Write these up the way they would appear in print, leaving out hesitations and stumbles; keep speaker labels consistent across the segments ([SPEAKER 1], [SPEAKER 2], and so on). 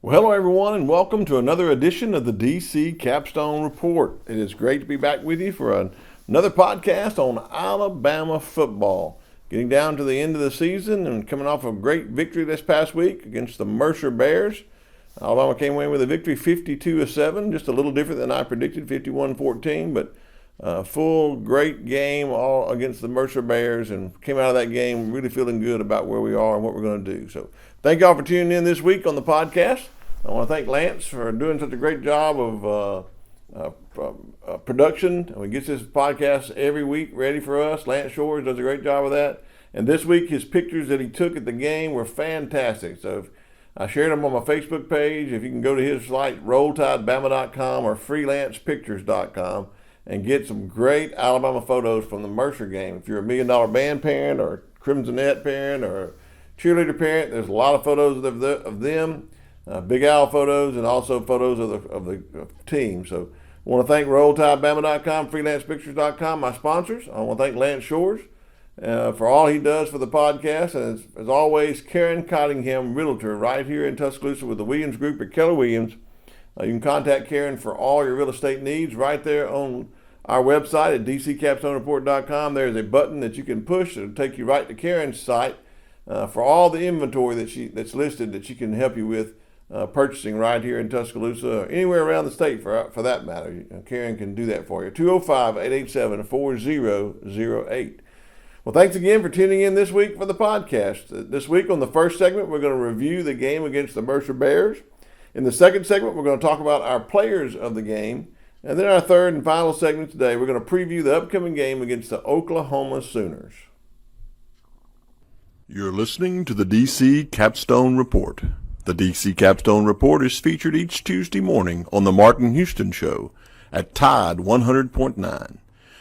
[SPEAKER 1] Well, hello everyone, and welcome to another edition of the DC Capstone Report. It is great to be back with you for another podcast on Alabama football. Getting down to the end of the season and coming off a great victory this past week against the Mercer Bears. Alabama came away with a victory 52-7, just a little different than I predicted, 51-14, but full great game all against the Mercer Bears, and came out of that game really feeling good about where we are and what we're going to do. So thank y'all for tuning in this week on the podcast. I want to thank Lance for doing such a great job of production. He gets this podcast every week ready for us. Lance Shores does a great job of that. And this week, his pictures that he took at the game were fantastic. So I shared them on my Facebook page. If you can go to his site, rolltidebama.com or freelancepictures.com, and get some great Alabama photos from the Mercer game. If you're a $1 Million Band parent or a Crimsonet parent or a cheerleader parent, there's a lot of photos of them, Big Al photos, and also photos of the team. So I want to thank rolltidebama.com, freelancepictures.com, my sponsors. I want to thank Lance Shores for all he does for the podcast. And as always, Karen Cottingham, Realtor, right here in Tuscaloosa with the Williams Group at Keller Williams. You can contact Karen for all your real estate needs right there on our website at dccapstonereport.com. There's a button that you can push. It'll take you right to Karen's site for all the inventory that's listed that she can help you with purchasing right here in Tuscaloosa or anywhere around the state for that matter. Karen can do that for you. 205-887-4008. Well, thanks again for tuning in this week for the podcast. This week on the first segment, we're going to review the game against the Mercer Bears. In the second segment, we're going to talk about our players of the game. And then our third and final segment today, we're going to preview the upcoming game against the Oklahoma Sooners.
[SPEAKER 2] You're listening to the DC Capstone Report. The DC Capstone Report is featured each Tuesday morning on the Martin Houston Show at Tide 100.9.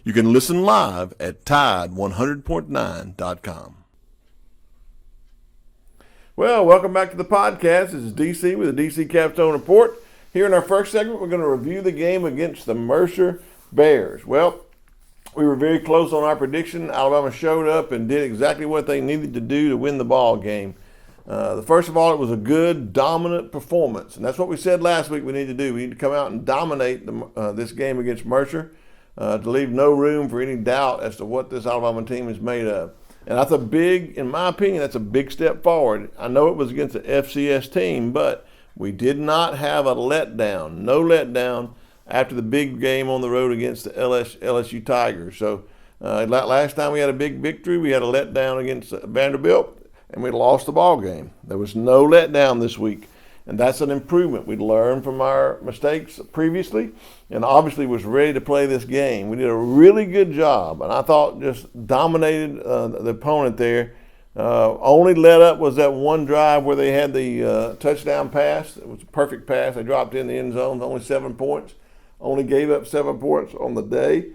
[SPEAKER 2] You can listen live at tide100.9.com.
[SPEAKER 1] Well, welcome back to the podcast. This is DC with the DC Capstone Report. Here in our first segment, we're going to review the game against the Mercer Bears. Well, we were very close on our prediction. Alabama showed up and did exactly what they needed to do to win the ball game. First of all, it was a good, dominant performance. And that's what we said last week we need to do. We need to come out and dominate this game against Mercer to leave no room for any doubt as to what this Alabama team is made of. And that's in my opinion, that's a big step forward. I know it was against the FCS team, but we did not have a letdown, no letdown after the big game on the road against the LSU Tigers. So last time we had a big victory, we had a letdown against Vanderbilt, and we lost the ball game. There was no letdown this week, and that's an improvement. We learned from our mistakes previously, and obviously was ready to play this game. We did a really good job, and I thought just dominated the opponent there. Only let up was that one drive where they had the touchdown pass. It was a perfect pass. They dropped in the end zone, only 7 points. Only gave up 7 points on the day.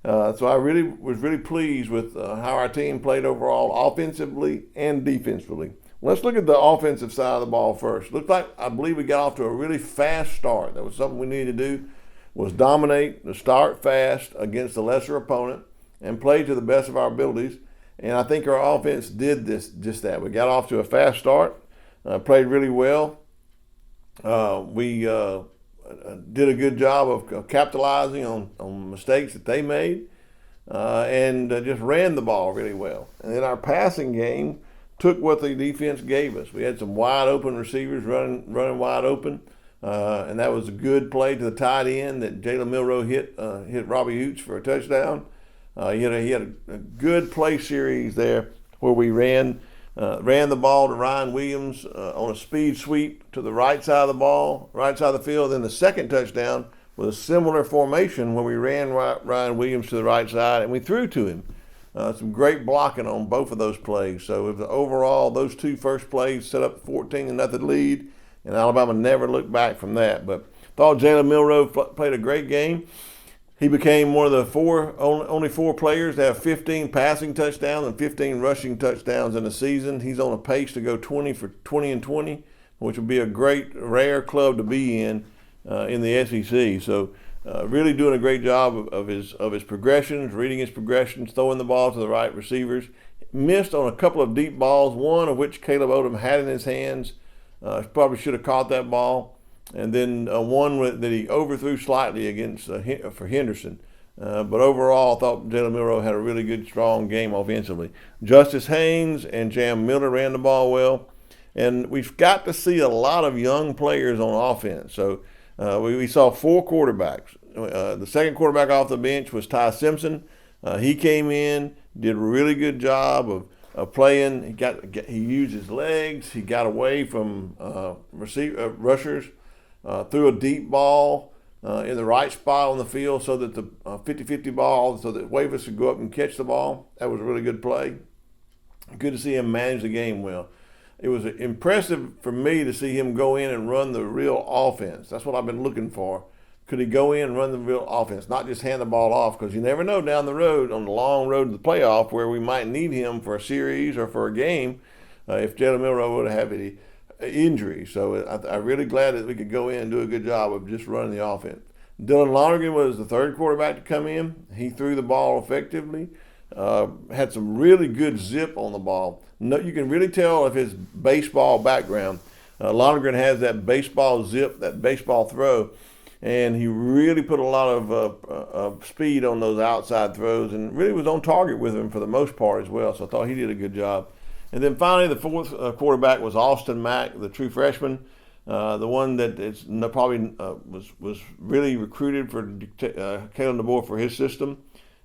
[SPEAKER 1] So I was really pleased with how our team played overall, offensively and defensively. Let's look at the offensive side of the ball first. Looked like, I believe we got off to a really fast start. That was something we needed to do, was dominate, to start fast against a lesser opponent and play to the best of our abilities. And I think our offense did just that. We got off to a fast start, played really well. We did a good job of capitalizing on mistakes that they made and just ran the ball really well. And then our passing game took what the defense gave us. We had some wide open receivers running wide open, and that was a good play to the tight end that Jalen Milroe hit Robbie Hoots for a touchdown. He had a good play series there where we ran the ball to Ryan Williams on a speed sweep to the right side of the field. Then the second touchdown was a similar formation when we ran Ryan Williams to the right side and we threw to him. Some great blocking on both of those plays. So overall, those two first plays set up a 14-0 lead, and Alabama never looked back from that. But thought Jalen Milroe played a great game. He became one of the only four players to have 15 passing touchdowns and 15 rushing touchdowns in a season. He's on a pace to go 20 for 20 and 20, which would be a great, rare club to be in the SEC. So really doing a great job of his progressions, reading his progressions, throwing the ball to the right receivers. Missed on a couple of deep balls, one of which Caleb Odom had in his hands Probably should have caught that ball. And then one that he overthrew slightly against for Henderson. But overall, I thought Jalen Milroe had a really good, strong game offensively. Justice Haynes and Jam Miller ran the ball well. And we've got to see a lot of young players on offense. So we saw 4 quarterbacks. The second quarterback off the bench was Ty Simpson. He came in, did a really good job of playing. He used his legs. He got away from rushers, threw a deep ball in the right spot on the field so that the 50-50 ball, so that Wavis could go up and catch the ball. That was a really good play. Good to see him manage the game well. It was impressive for me to see him go in and run the real offense. That's what I've been looking for. Could he go in and run the real offense, not just hand the ball off? Because you never know down the road, on the long road to the playoff, where we might need him for a series or for a game if Jalen Milroe would have any injury. So I'm really glad that we could go in and do a good job of just running the offense. Dylan Lonergan was the third quarterback to come in. He threw the ball effectively, had some really good zip on the ball. No, you can really tell if his baseball background. Lonergan has that baseball zip, that baseball throw, and he really put a lot of speed on those outside throws and really was on target with him for the most part as well. So I thought he did a good job. And then finally, the fourth quarterback was Austin Mack, the true freshman, the one that is probably was really recruited for Kalen DeBoer for his system.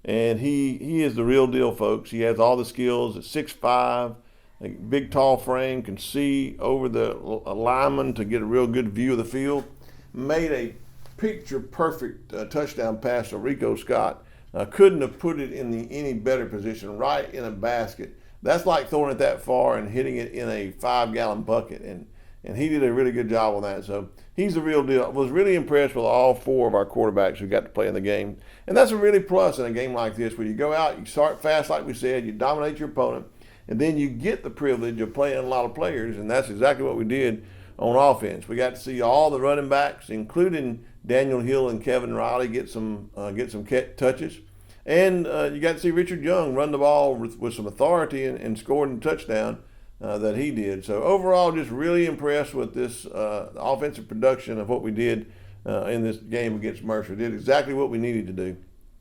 [SPEAKER 1] And he is the real deal, folks. He has all the skills. At 6'5", a big, tall frame, can see over the lineman to get a real good view of the field. Made a picture-perfect touchdown pass to Rico Scott. Couldn't have put it in any better position, right in a basket. That's like throwing it that far and hitting it in a 5-gallon bucket. And he did a really good job on that. So he's the real deal. I was really impressed with all 4 of our quarterbacks who got to play in the game. And that's a really plus in a game like this, where you go out, you start fast like we said, you dominate your opponent, and then you get the privilege of playing a lot of players, and that's exactly what we did on offense. We got to see all the running backs, including Daniel Hill and Kevin Riley, get some touches. And you got to see Richard Young run the ball with some authority and scored a touchdown that he did. So overall, just really impressed with this offensive production of what we did in this game against Mercer. Did exactly what we needed to do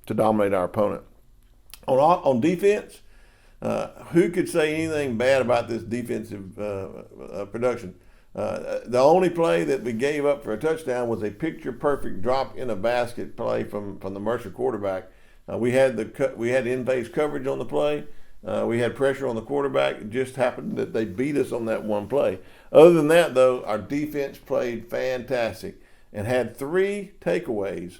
[SPEAKER 1] to dominate our opponent. On defense, who could say anything bad about this defensive production? The only play that we gave up for a touchdown was a picture-perfect drop in a basket play from the Mercer quarterback. We had in-phase coverage on the play. We had pressure on the quarterback. It just happened that they beat us on that one play. Other than that, though, our defense played fantastic and had 3 takeaways,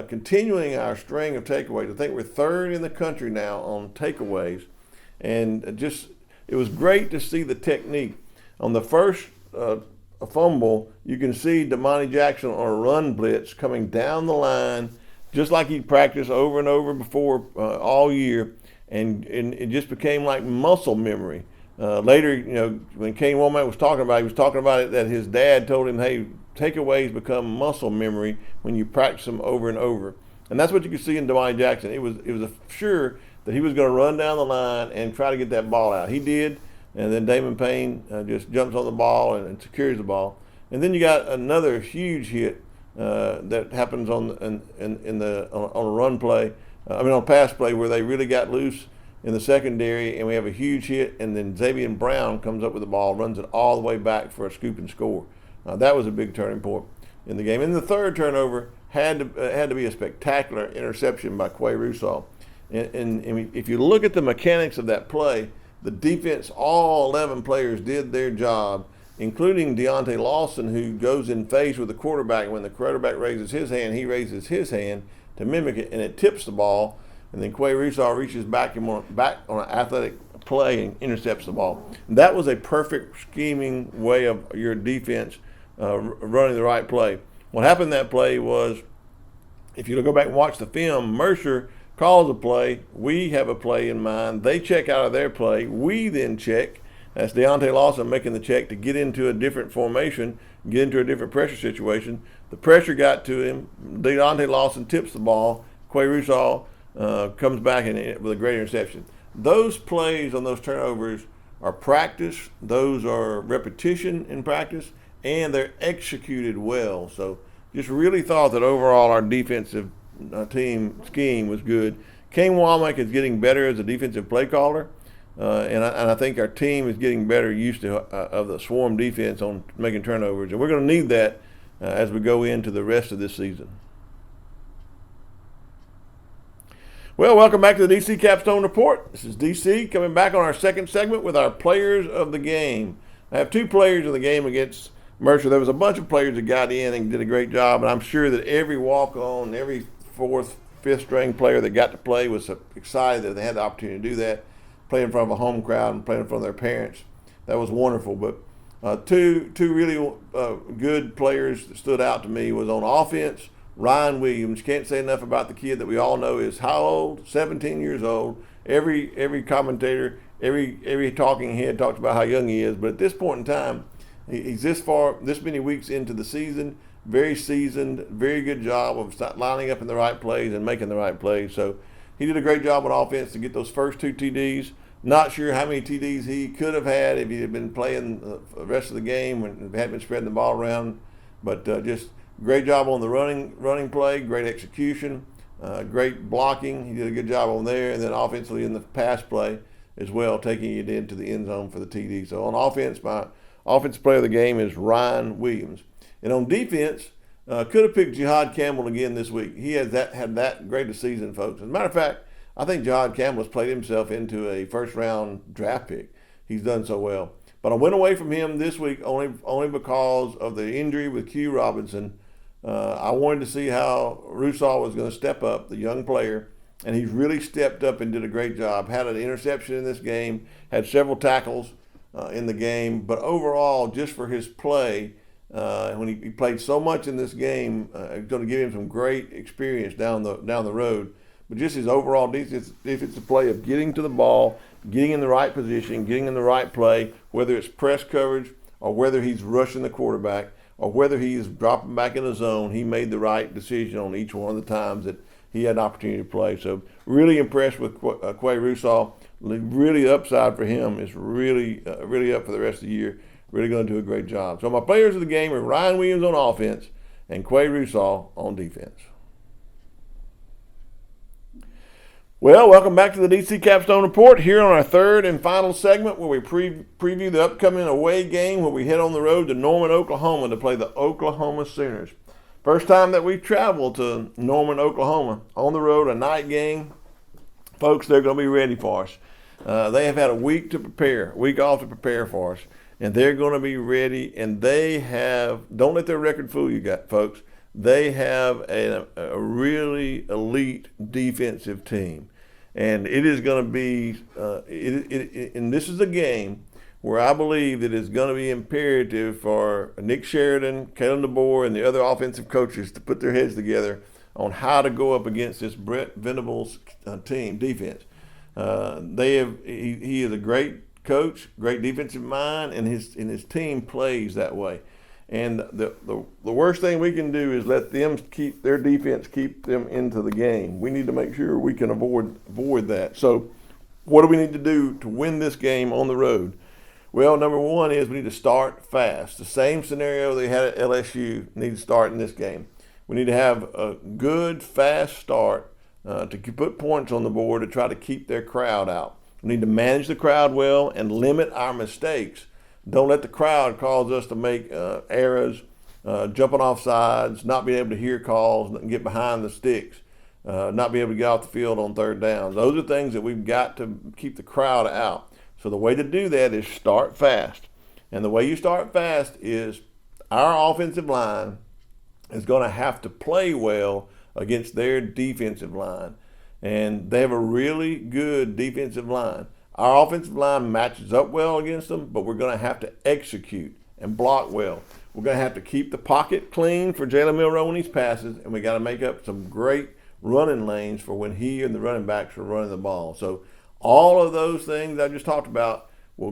[SPEAKER 1] continuing our string of takeaways. I think we're 3rd in the country now on takeaways. And it was great to see the technique. On the first fumble, you can see Damani Jackson on a run blitz coming down the line, just like he'd practiced over and over before all year, and it just became like muscle memory. Later, when Kane Womack was talking about it, he was talking about it that his dad told him, hey, takeaways become muscle memory when you practice them over and over. And that's what you could see in Damani Jackson. It was sure that he was going to run down the line and try to get that ball out. He did, and then Damon Payne just jumps on the ball and secures the ball. And then you got another huge hit that happens on a run play, on a pass play where they really got loose in the secondary, and we have a huge hit, and then Xavier Brown comes up with the ball, runs it all the way back for a scoop and score. That was a big turning point in the game. And the third turnover had to be a spectacular interception by Quay Russaw. And if you look at the mechanics of that play, the defense, all 11 players did their job, including Deontay Lawson, who goes in phase with the quarterback. When the quarterback raises his hand, he raises his hand to mimic it, and it tips the ball. And then Quay Russaw reaches back on an athletic play and intercepts the ball. And that was a perfect scheming way of your defense running the right play. What happened in that play was, if you go back and watch the film, Mercer calls a play. We have a play in mind. They check out of their play. We then check. That's Deontay Lawson making the check to get into a different formation, get into a different pressure situation. The pressure got to him. Deontay Lawson tips the ball. Quay Russaw comes back with a great interception. Those plays on those turnovers are practice, those are repetition in practice, and they're executed well. So just really thought that overall our defensive team scheme was good. Kane Womack is getting better as a defensive play caller, and I think our team is getting better used to of the swarm defense on making turnovers, and we're going to need that as we go into the rest of this season. Well, welcome back to the DC Capstone Report. This is DC coming back on our second segment with our players of the game. I have two players of the game against Mercer. There was a bunch of players that got in and did a great job, and I'm sure that every walk-on, every fourth, fifth-string player that got to play was excited that they had the opportunity to do that, play in front of a home crowd and play in front of their parents. That was wonderful. But two really good players that stood out to me was on offense. Ryan Williams, can't say enough about the kid that we all know is how old? 17 years old. Every commentator, every talking head talks about how young he is, but at this point in time, he's this many weeks into the season, very seasoned, very good job of lining up in the right plays and making the right plays. So he did a great job on offense to get those first two TDs. Not sure how many TDs he could have had if he had been playing the rest of the game and hadn't been spreading the ball around, but just great job on the running play, great execution, great blocking. He did a good job on there, and then offensively in the pass play as well, taking it into the end zone for the TD. So on offense, my offensive player of the game is Ryan Williams. And on defense, could have picked Jihad Campbell again this week. He had that great a season, folks. As a matter of fact, I think Jihad Campbell has played himself into a first-round draft pick. He's done so well. But I went away from him this week only because of the injury with Q Robinson. I wanted to see how Russaw was going to step up, the young player, and he's really stepped up and did a great job. Had an interception in this game, had several tackles in the game, but overall, just for his play, when he played so much in this game, it's going to give him some great experience down the road. But just his overall defensive play of getting to the ball, getting in the right position, getting in the right play, whether it's press coverage or whether he's rushing the quarterback, or whether he's dropping back in the zone, he made the right decision on each one of the times that he had an opportunity to play. So really impressed with Quay Russaw. Really the upside for him is really up for the rest of the year. Really going to do a great job. So my players of the game are Ryan Williams on offense and Quay Russaw on defense. Well, welcome back to the DC Capstone Report here on our third and final segment where we preview the upcoming away game where we head on the road to Norman, Oklahoma to play the Oklahoma Sooners. First time that we've traveled to Norman, Oklahoma on the road, a night game. Folks, they're going to be ready for us. They have had a week off to prepare for us, and they're going to be ready, and they have, don't let their record fool you, folks. They have a really elite defensive team, and it is going to be. And this is a game where I believe that it's going to be imperative for Nick Sheridan, Kalen DeBoer, and the other offensive coaches to put their heads together on how to go up against this Brett Venables team defense. He is a great coach, great defensive mind, and his team plays that way. And the worst thing we can do is let them keep their defense keep them into the game. We need to make sure we can avoid that. So what do we need to do to win this game on the road? Well, number one is we need to start fast. The same scenario they had at LSU need to start in this game. We need to have a good, fast start to put points on the board to try to keep their crowd out. We need to manage the crowd well and limit our mistakes. Don't let the crowd cause us to make errors, jumping off sides, not being able to hear calls, and get behind the sticks, not be able to get off the field on third downs. Those are things that we've got to keep the crowd out. So the way to do that is start fast. And the way you start fast is our offensive line is going to have to play well against their defensive line. And they have a really good defensive line. Our offensive line matches up well against them, but we're going to have to execute and block well. We're going to have to keep the pocket clean for Jalen Milroe when he passes, and we got to make up some great running lanes for when he and the running backs are running the ball. So all of those things I just talked about will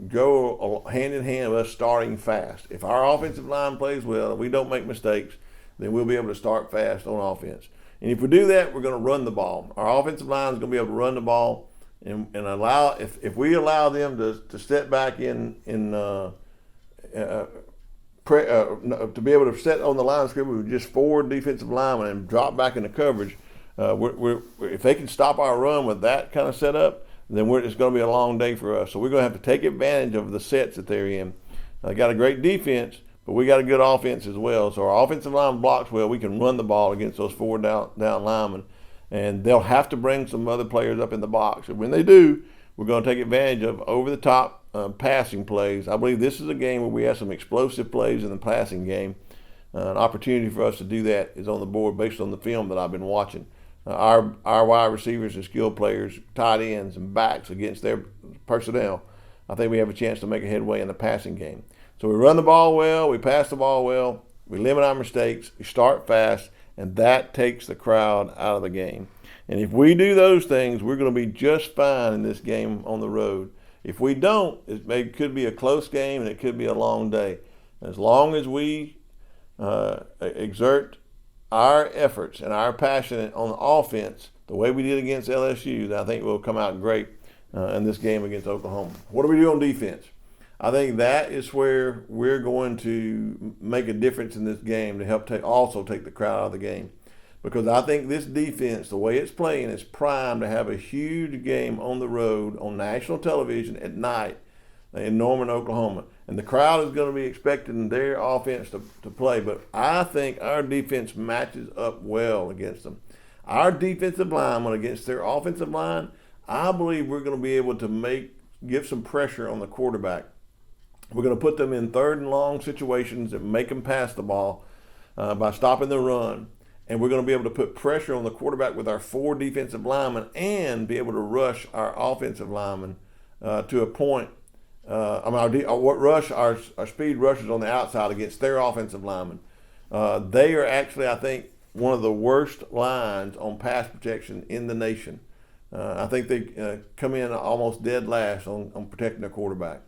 [SPEAKER 1] go hand in hand with us starting fast. If our offensive line plays well and we don't make mistakes, then we'll be able to start fast on offense. And if we do that, we're going to run the ball. Our offensive line is going to be able to run the ball. and allow if we allow them to step back to be able to set on the line of scrimmage with just 4 defensive linemen and drop back into coverage, if they can stop our run with that kind of setup, then it's going to be a long day for us. So we're going to have to take advantage of the sets that they're in. They got a great defense, but we got a good offense as well. So our offensive line blocks well. We can run the ball against those 4 down linemen, and they'll have to bring some other players up in the box. And when they do, we're going to take advantage of over-the-top passing plays. I believe this is a game where we have some explosive plays in the passing game. An opportunity for us to do that is on the board based on the film that I've been watching. Our wide receivers and skill players, tight ends and backs against their personnel, I think we have a chance to make a headway in the passing game. So we run the ball well, we pass the ball well, we limit our mistakes, we start fast, and that takes the crowd out of the game. And if we do those things, we're going to be just fine in this game on the road. If we don't, it could be a close game and it could be a long day. As long as we exert our efforts and our passion on offense the way we did against LSU, I think we'll come out great in this game against Oklahoma. What do we do on defense? I think that is where we're going to make a difference in this game to help also take the crowd out of the game. Because I think this defense, the way it's playing, is primed to have a huge game on the road on national television at night in Norman, Oklahoma. And the crowd is going to be expecting their offense to play. But I think our defense matches up well against them. Our defensive linemen against their offensive line, I believe we're going to be able to give some pressure on the quarterback. We're going to put them in 3rd and long situations and make them pass the ball by stopping the run. And we're going to be able to put pressure on the quarterback with our 4 defensive linemen and be able to rush our offensive linemen to a point. Rush our speed rushers on the outside against their offensive linemen. They are actually, I think, one of the worst lines on pass protection in the nation. I think they come in almost dead last on protecting their quarterback.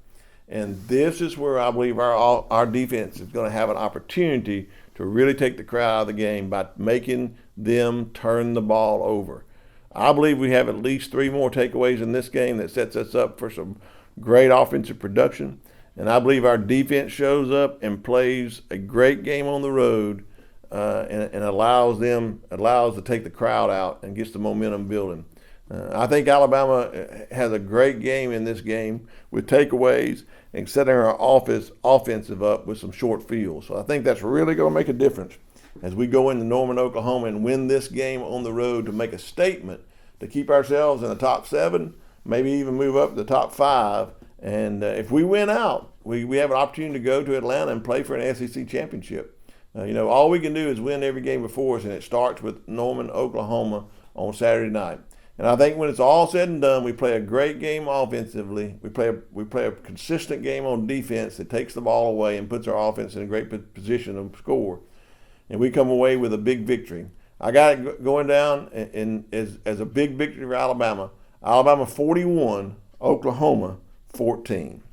[SPEAKER 1] And this is where I believe our defense is going to have an opportunity to really take the crowd out of the game by making them turn the ball over. I believe we have at least 3 more takeaways in this game that sets us up for some great offensive production. And I believe our defense shows up and plays a great game on the road and allows to take the crowd out and gets the momentum building. I think Alabama has a great game in this game with takeaways and setting our offensive up with some short fields. So I think that's really going to make a difference as we go into Norman, Oklahoma and win this game on the road to make a statement to keep ourselves in the top 7, maybe even move up to the top 5. And if we win out, we have an opportunity to go to Atlanta and play for an SEC championship. All we can do is win every game before us, and it starts with Norman, Oklahoma on Saturday night. And I think when it's all said and done, we play a great game offensively. We play a consistent game on defense that takes the ball away and puts our offense in a great position to score. And we come away with a big victory. I got it going down as a big victory for Alabama. Alabama 41, Oklahoma 14.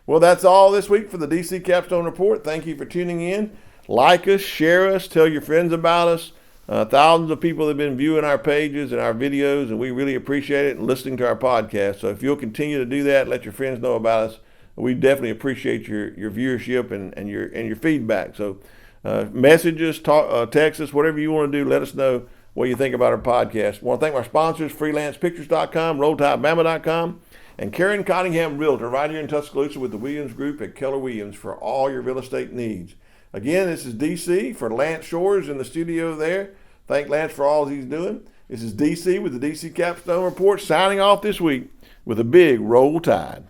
[SPEAKER 1] Well, that's all this week for the DC Capstone Report. Thank you for tuning in. Like us, share us, tell your friends about us. Thousands of people have been viewing our pages and our videos, and we really appreciate it and listening to our podcast. So if you'll continue to do that, let your friends know about us. We definitely appreciate your viewership and your feedback. So message us, text us, whatever you want to do. Let us know what you think about our podcast. I want to thank our sponsors, freelancepictures.com, rolltidebama.com, and Karen Cottingham Realtor right here in Tuscaloosa with the Williams Group at Keller Williams for all your real estate needs. Again, this is DC for Lance Shores in the studio there. Thank Lance for all he's doing. This is DC with the DC Capstone Report signing off this week with a big Roll Tide.